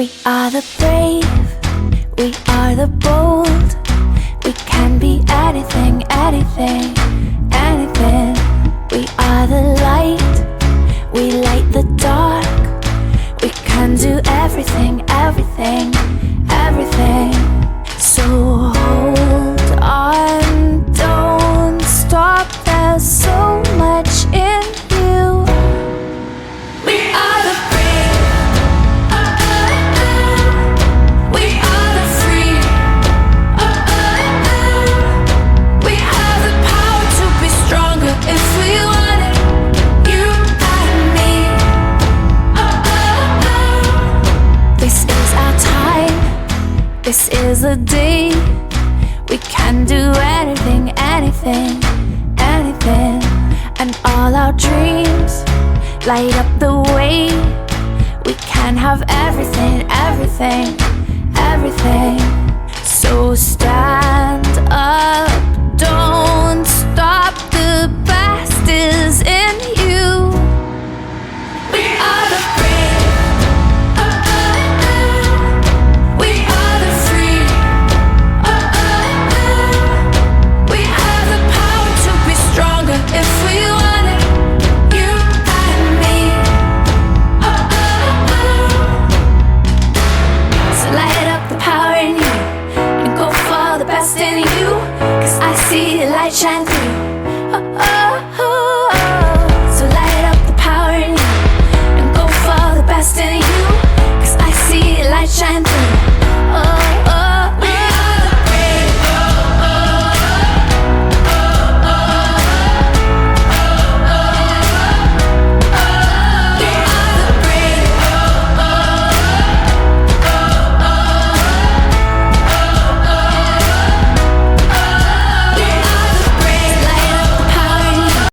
We are the brave, we are the bold. We can be anything, anything, anything. We are the light, we light the dark. We can do everything, everything, everything. So hold on, don't stop. There's so much in you. We are the brave, we are the free. We have the power to be stronger if we want it. You and me. This is our time, this is the day. We can do anything, anything, anything. And all our dreams light up the way. We can have everything, everything, everything. So stand up, don't